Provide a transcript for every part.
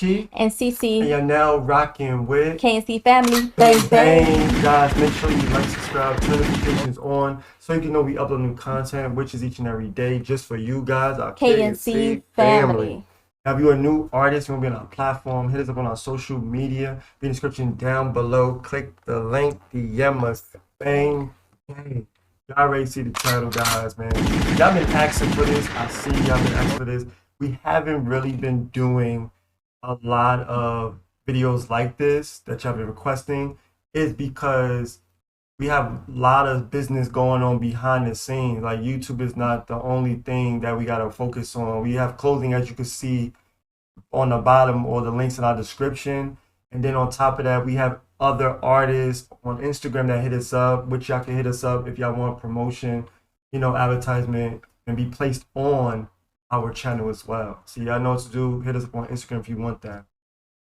Key and Cece. And you're now rocking with Kcfamily. Bang Bang. Guys, make sure you like, subscribe, turn notifications on so you can know we upload new content, which is each and every day just for you guys, our Kcfamily family. Now, if you're a new artist, you want to be on our platform, hit us up on our social media. Be in the description down below. Click the link, DM us. Bang Bang. Y'all already see the title, guys, man. Y'all been asking for this. I see y'all been asking for this. We haven't really been doing a lot of videos like this that y'all been requesting. Is because we have a lot of business going on behind the scenes. Like, YouTube is not the only thing that we got to focus on. We have clothing, as you can see on the bottom, or the links in our description. And then on top of that, we have other artists on Instagram that hit us up, which y'all can hit us up if y'all want promotion, advertisement, and be placed on our channel as well. So y'all know what to do. Hit us up on Instagram if you want that.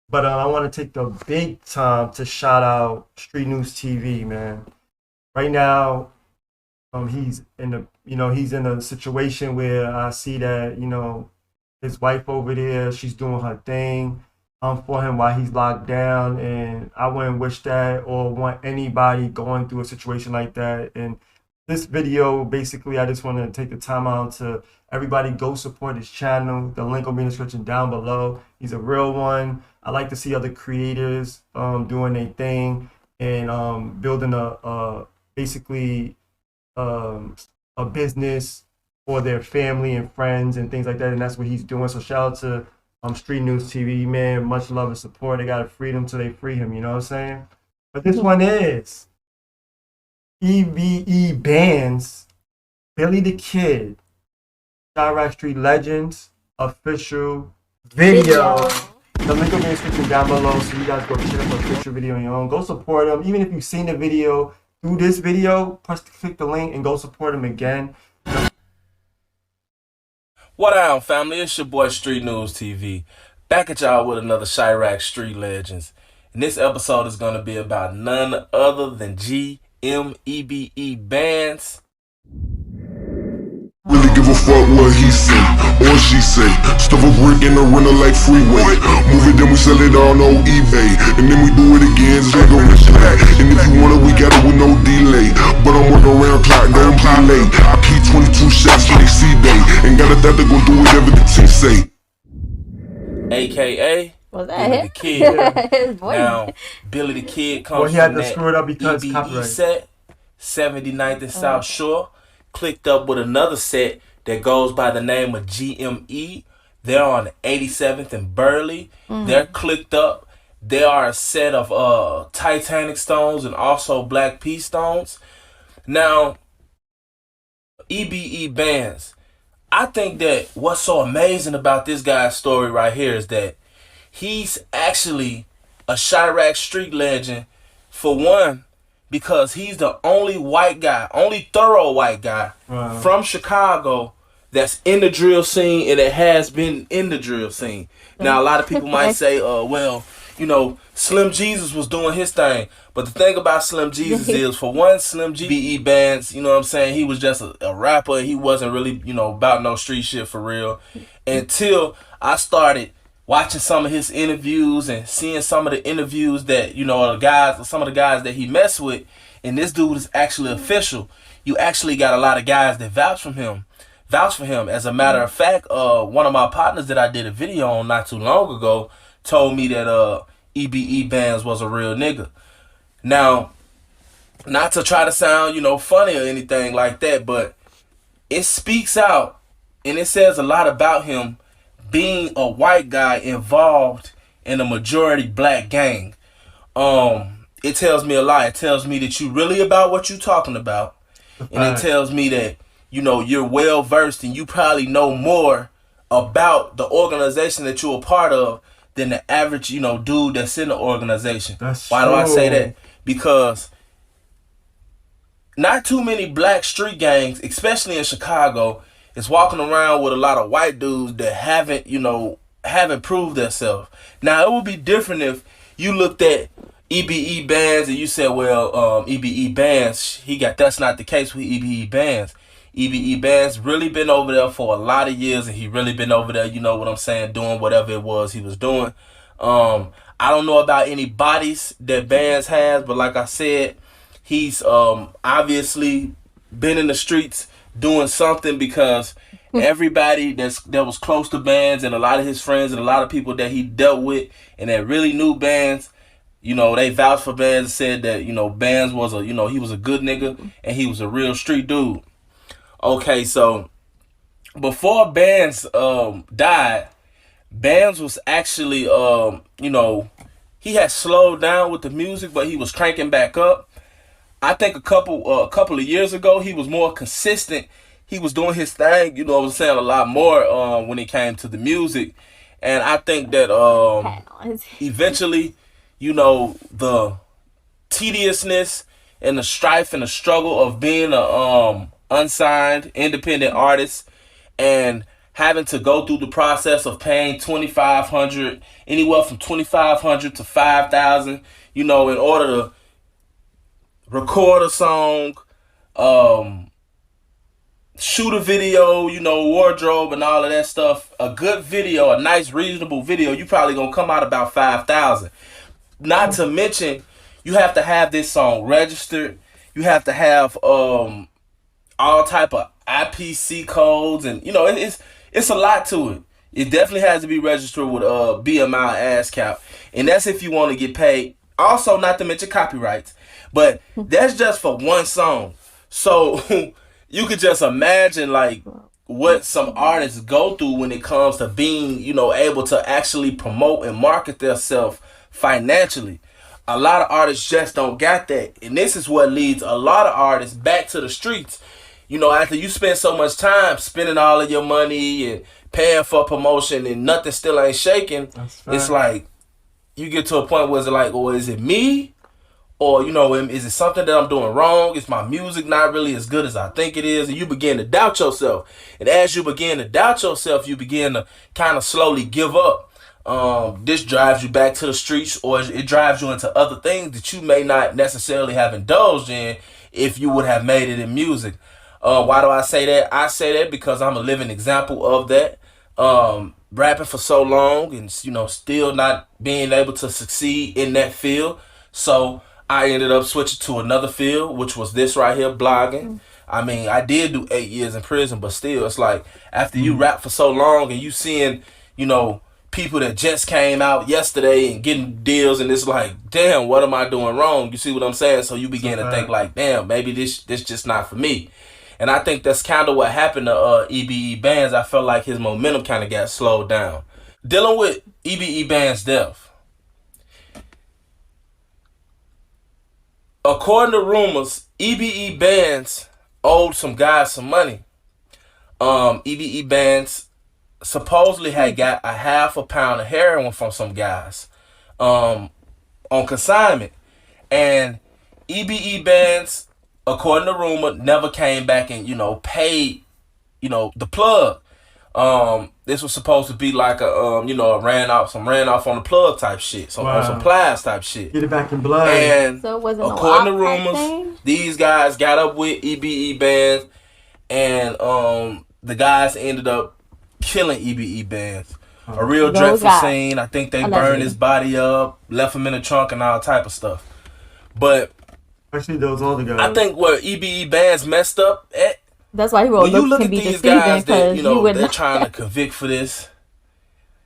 But I want to take the big time to shout out Street News TV, man. Right now, he's in a situation where I see that, his wife over there, she's doing her thing for him while he's locked down, and I wouldn't wish that or want anybody going through a situation like that. And this video, basically, I just want to take the time out to everybody go support his channel. The link will be in the description down below. He's a real one. I like to see other creators doing their thing and building basically a business for their family and friends and things like that, and that's what he's doing. So shout out to Street News TV, man. Much love and support. They gotta free him till they free him, you know what I'm saying? But this one is Ebe Bandz, Billy the Kid, Chiraq Street Legends official video. The link will be in the description down below, so you guys go check out the official video on your own. Go support him. Even if you've seen the video through this video, click the link and go support him again. What up, family? It's your boy Street News TV. Back at y'all with another Chiraq Street Legends. And this episode is going to be about none other than Ebe Bandz. Really give a fuck what he say or she say. Stuff a brick in the rental like freeway. Move it, then we sell it on eBay. And then we do it again, just like a rich back. And if you want it, we got it with no delay. But I'm working around clock, don't be late. I keep 22 shots for they C-Day. And got a thought they gon' do whatever the team say. AKA Was that Billy him? the Kid. His voice. Now, Billy the Kid comes he had from to screw it up because EBE copyright. set, 79th and South Shore. Clicked up with another set that goes by the name of GME. They're on 87th and Burley. They're clicked up. They are a set of Titanic stones and also Black Pea stones. Now, Ebe Bandz, I think that what's so amazing about this guy's story right here is that he's actually a Chiraq street legend, for one, because he's the only white guy, only thorough white guy from Chicago that's in the drill scene and that has been in the drill scene. Now, a lot of people might say, well, Slim Jesus was doing his thing. But the thing about Slim Jesus is, for one, Slim Ebe Bandz, he was just a rapper. He wasn't really, about no street shit for real. Until I started watching some of his interviews and seeing some of the interviews that, some of the guys that he messed with, and this dude is actually official. You actually got a lot of guys that vouch for him. As a matter of fact, one of my partners that I did a video on not too long ago told me that Ebe Bandz was a real nigga. Now, not to try to sound, funny or anything like that, but it speaks out and it says a lot about him being a white guy involved in a majority black gang. It tells me a lot. It tells me that you really about what you talking about. And it tells me that, you're well versed and you probably know more about the organization that you're a part of than the average, dude that's in the organization. Why do I say that? Because not too many black street gangs, especially in Chicago, is walking around with a lot of white dudes that haven't proved themselves. Now, it would be different if you looked at Ebe Bandz and you said, well, Ebe Bandz, that's not the case with Ebe Bandz. Ebe Bandz really been over there for a lot of years, and he really been over there, doing whatever it was he was doing. I don't know about any bodies that Bandz has, but like I said, he's obviously been in the streets doing something, because everybody that was close to Bandz, and a lot of his friends and a lot of people that he dealt with and that really knew Bandz, you know, they vouched for Bandz and said that, you know, Bandz was a, you know, he was a good nigga and he was a real street dude. Okay, so before Bandz died, Bandz was actually you know, he had slowed down with the music, but he was cranking back up. I think a couple of years ago, he was more consistent. He was doing his thing, you know, I was saying a lot more when it came to the music. And I think that eventually, you know, the tediousness and the strife and the struggle of being a unsigned independent artist and having to go through the process of paying $2,500, anywhere from $2,500 to $5,000, you know, in order to record a song, shoot a video, you know, wardrobe and all of that stuff. A good video, a nice, reasonable video, you probably gonna come out about $5,000. Not to mention, you have to have this song registered. You have to have all type of IPC codes, and you know, it's a lot to it. It definitely has to be registered with BMI ASCAP, and that's if you want to get paid. Also, not to mention copyrights, but that's just for one song. So you could just imagine like what some artists go through when it comes to being, you know, able to actually promote and market themselves financially. A lot of artists just don't got that, and this is what leads a lot of artists back to the streets. You know, after you spend so much time spending all of your money and paying for promotion and nothing still ain't shaking, it's like you get to a point where it's like, oh, is it me? Or, you know, is it something that I'm doing wrong? Is my music not really as good as I think it is? And you begin to doubt yourself. And as you begin to doubt yourself, you begin to kind of slowly give up. This drives you back to the streets, or it drives you into other things that you may not necessarily have indulged in if you would have made it in music. Why do I say that? I say that because I'm a living example of that. Rapping for so long and, you know, still not being able to succeed in that field. So I ended up switching to another field, which was this right here, blogging. I mean, I did do 8 years in prison, but still, it's like after you rap for so long and you seeing, you know, people that just came out yesterday and getting deals, and it's like, damn, what am I doing wrong? You see what I'm saying? So you begin to think like, damn, maybe this just not for me. And I think that's kind of what happened to Ebe Bandz. I felt like his momentum kind of got slowed down. Dealing with Ebe Bandz' death. According to rumors, Ebe Bandz owed some guys some money. Ebe Bandz supposedly had got a half a pound of heroin from some guys on consignment. And Ebe Bandz, according to rumor, never came back and, you know, paid, you know, the plug. This was supposed to be like a, you know, ran off on the plug type shit, on some plies type shit. Get it back in blood. And so it wasn't according to rumors, these guys got up with Ebe Bandz, and the guys ended up killing Ebe Bandz. A real dreadful scene. I think they burned his body up, left him in the trunk, and all type of stuff. But actually, those other guys. I think where Ebe Bandz messed up at. That's why he wrote when you look at these guys that, you know, they're not. trying to convict for this.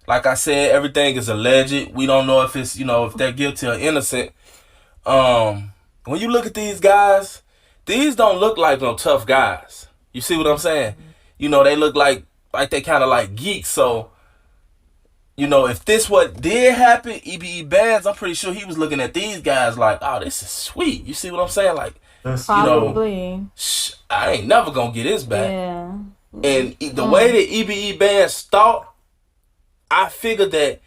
Like I said, everything is alleged. We don't know if it's, you know, if they're guilty or innocent. When you look at these guys, these don't look like no tough guys. You see what I'm saying? You know, they look like they kind of like geeks. So, you know, if this what did happen, Ebe Bandz, I'm pretty sure he was looking at these guys like, oh, this is sweet. You see what I'm saying? Like, probably. You know, I ain't never gonna get this back. Yeah. And the way that Ebe Bandz thought, I figured that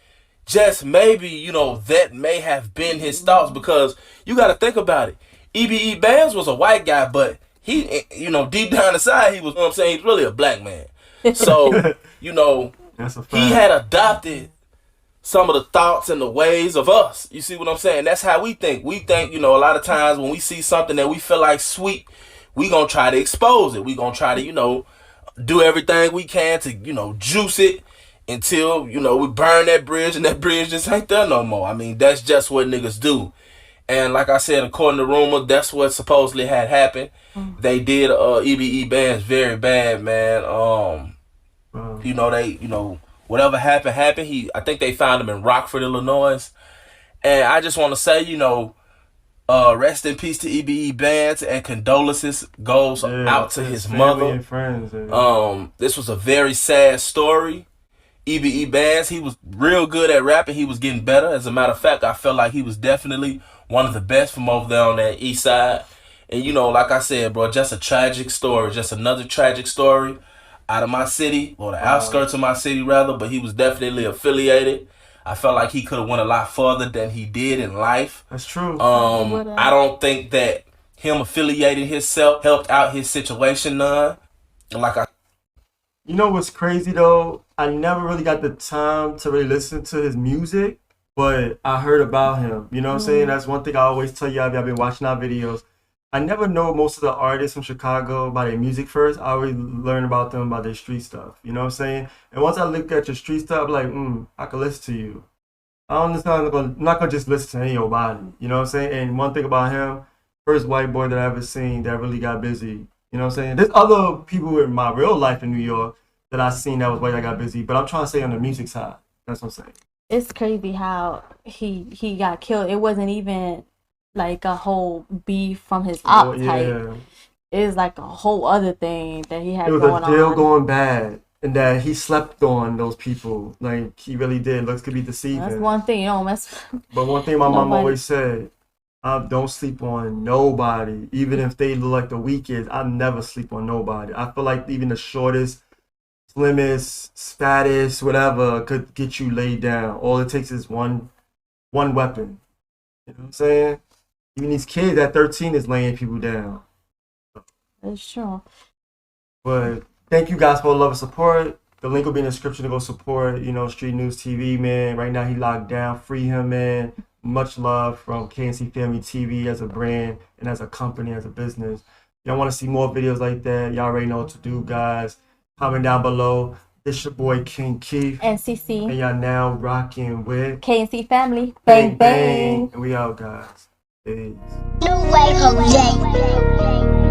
just maybe, you know, that may have been his thoughts, because you got to think about it. Ebe Bandz was a white guy, but he, you know, deep down inside, he was, you know what I'm saying, he's really a black man. So, you know, he had adopted some of the thoughts and the ways of us. You see what I'm saying? That's how we think. We think, you know, a lot of times when we see something that we feel like sweet, we gonna try to expose it. We gonna try to, you know, do everything we can to, you know, juice it until, you know, we burn that bridge and that bridge just ain't there no more. I mean, that's just what niggas do. And like I said, according to rumor, that's what supposedly had happened. They did Ebe Bandz very bad, man. You know, whatever happened. I think they found him in Rockford, Illinois. And I just want to say, you know, rest in peace to Ebe Bandz, and condolences goes out to his mother. And friends, this was a very sad story. Ebe Bandz, he was real good at rapping. He was getting better. As a matter of fact, I felt like he was definitely one of the best from over there on that east side. And, you know, like I said, bro, just a tragic story. Just another tragic story out of my city, or the outskirts of my city, rather. But he was definitely affiliated. I felt like he could have went a lot further than he did in life. That's true. I don't think that him affiliating himself helped out his situation none. You know what's crazy though? I never really got the time to really listen to his music, but I heard about him. You know what I'm saying? That's one thing I always tell y'all if y'all been watching our videos. I never know most of the artists from Chicago by their music first. I always learn about them by their street stuff. You know what I'm saying? And once I look at your street stuff, I'm like, I can listen to you. I don't understand. I'm not gonna just listen to any old body. You know what I'm saying? And one thing about him, first white boy that I ever seen that really got busy. You know what I'm saying? There's other people in my real life in New York that I seen that was white that got busy, but I'm trying to say on the music side. That's what I'm saying. It's crazy how he got killed. It wasn't even like a whole beef from his op type. It was like a whole other thing that he had going on. It was a deal going bad, and that he slept on those people. Like, he really did. Looks could be deceiving. That's one thing. You don't mess. But one thing my mom always said, don't sleep on nobody. Even if they look like the weakest, I never sleep on nobody. I feel like even the shortest, slimmest, fattest, whatever, could get you laid down. All it takes is one weapon. You know what I'm saying? Even these kids at 13 is laying people down. That's true. But thank you guys for all the love and support. The link will be in the description to go support, you know, Street News TV, man. Right now he locked down. Free him, man. Much love from Kcfamily TV as a brand and as a company, as a business. Y'all want to see more videos like that? Y'all already know what to do, guys. Comment down below. It's your boy Kingkeith and Cece. And y'all now rocking with Kcfamily. Bang, bang. And we out, guys. Peace. No way, Jose.